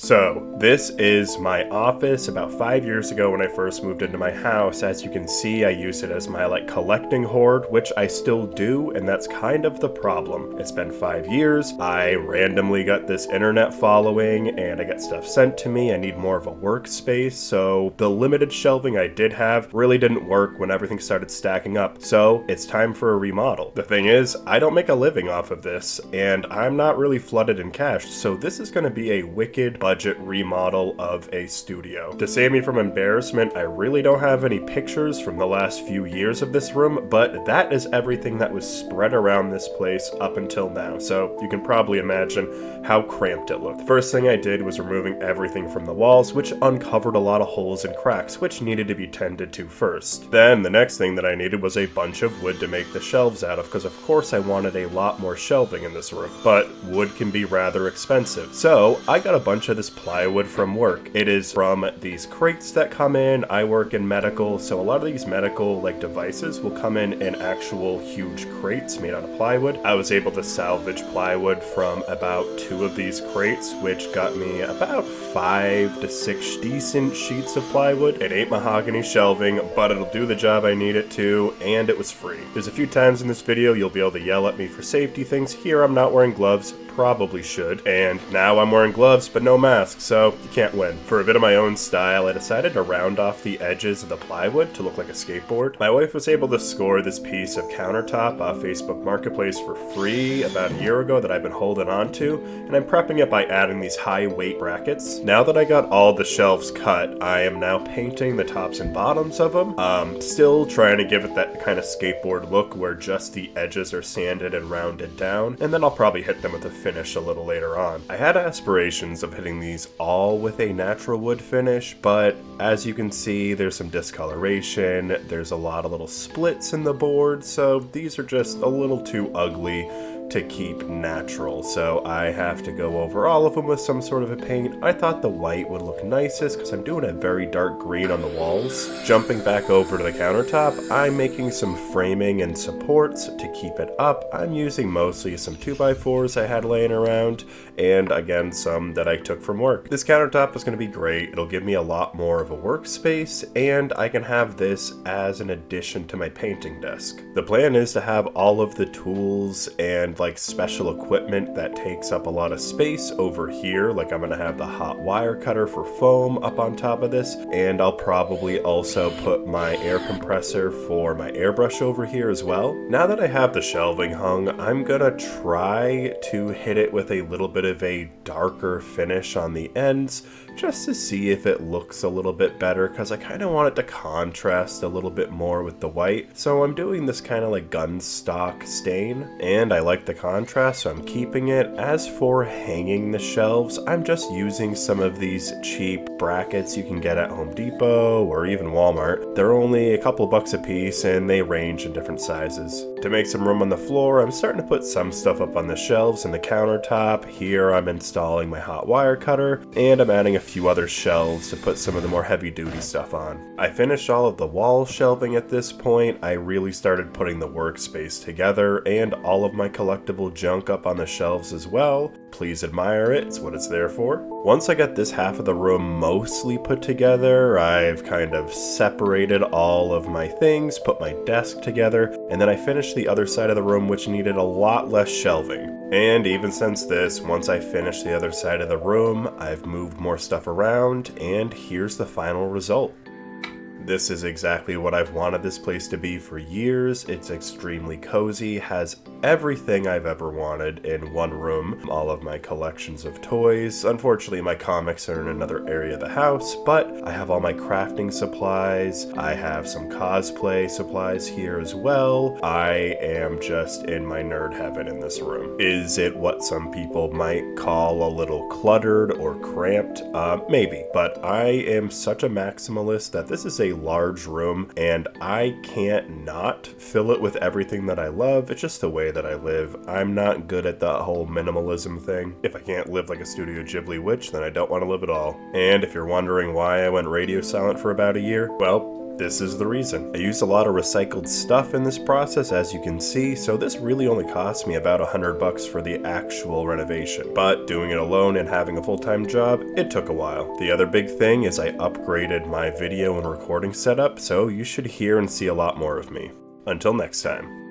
So, this is my office about 5 years ago when I first moved into my house. As you can see, I use it as my collecting hoard, which I still do, and that's kind of the problem. It's been 5 years, I randomly got this internet following, and I got stuff sent to me. I need more of a workspace, so the limited shelving I did have really didn't work when everything started stacking up. So, it's time for a remodel. The thing is, I don't make a living off of this, and I'm not really flooded in cash, so this is going to be a wicked budget remodel of a studio. To save me from embarrassment, I really don't have any pictures from the last few years of this room, but that is everything that was spread around this place up until now, so you can probably imagine how cramped it looked. The first thing I did was removing everything from the walls, which uncovered a lot of holes and cracks, which needed to be tended to first. Then the next thing that I needed was a bunch of wood to make the shelves out of, because of course I wanted a lot more shelving in this room, but wood can be rather expensive. So I got a bunch of this plywood from work. It is from these crates that come in. I work in medical, so a lot of these medical devices will come in actual huge crates made out of plywood. I was able to salvage plywood from about 2 of these crates, which got me about 5 to 6 decent sheets of plywood. It ain't mahogany shelving, but it'll do the job I need it to, and it was free. There's a few times in this video you'll be able to yell at me for safety things. Here I'm not wearing gloves, probably should, and now I'm wearing gloves but no mask, so you can't win. For a bit of my own style, I decided to round off the edges of the plywood to look like a skateboard. My wife was able to score this piece of countertop off Facebook Marketplace for free about a year ago that I've been holding on to, and I'm prepping it by adding these high weight brackets. Now that I got all the shelves cut, I am now painting the tops and bottoms of them. Still trying to give it that kind of skateboard look where just the edges are sanded and rounded down, and then I'll probably hit them with a finish a little later on. I had aspirations of hitting these all with a natural wood finish, but as you can see, there's some discoloration, there's a lot of little splits in the board, so these are just a little too ugly to keep natural, so I have to go over all of them with some sort of a paint. I thought the white would look nicest because I'm doing a very dark green on the walls. Jumping back over to the countertop, I'm making some framing and supports to keep it up. I'm using mostly some 2x4s I had laying around, and again some that I took from work. This countertop is going to be great. It'll give me a lot more of a workspace, and I can have this as an addition to my painting desk. The plan is to have all of the tools and special equipment that takes up a lot of space over here. I'm gonna have the hot wire cutter for foam up on top of this, and I'll probably also put my air compressor for my airbrush over here as well. Now that I have the shelving hung, I'm gonna try to hit it with a little bit of a darker finish on the ends, just to see if it looks a little bit better, because I kind of want it to contrast a little bit more with the white. So I'm doing this kind of gun stock stain, and I like the contrast, so I'm keeping it. As for hanging the shelves, I'm just using some of these cheap brackets you can get at Home Depot or even Walmart. They're only a couple bucks a piece, and they range in different sizes. To make some room on the floor, I'm starting to put some stuff up on the shelves and the countertop. Here I'm installing my hot wire cutter, and I'm adding a few other shelves to put some of the more heavy-duty stuff on. I finished all of the wall shelving at this point. I really started putting the workspace together and all of my collectible junk up on the shelves as well. Please admire it, it's what it's there for. Once I got this half of the room mostly put together, I've kind of separated all of my things, put my desk together, and then I finished the other side of the room, which needed a lot less shelving. And even since this, once I finished the other side of the room, I've moved more stuff around, and here's the final result. This is exactly what I've wanted this place to be for years. It's extremely cozy, has everything I've ever wanted in one room. All of my collections of toys. Unfortunately, my comics are in another area of the house, but I have all my crafting supplies. I have some cosplay supplies here as well. I am just in my nerd heaven in this room. Is it what some people might call a little cluttered or cramped? Maybe, but I am such a maximalist that this is a large room, and I can't not fill it with everything that I love. It's just the way that I live. I'm not good at the whole minimalism thing. If I can't live like a Studio Ghibli witch, then I don't want to live at all. And if you're wondering why I went radio silent for about a year, well, This is the reason. I used a lot of recycled stuff in this process, as you can see, so this really only cost me about $100 for the actual renovation. But doing it alone and having a full-time job, it took a while. The other big thing is I upgraded my video and recording setup, so you should hear and see a lot more of me. Until next time.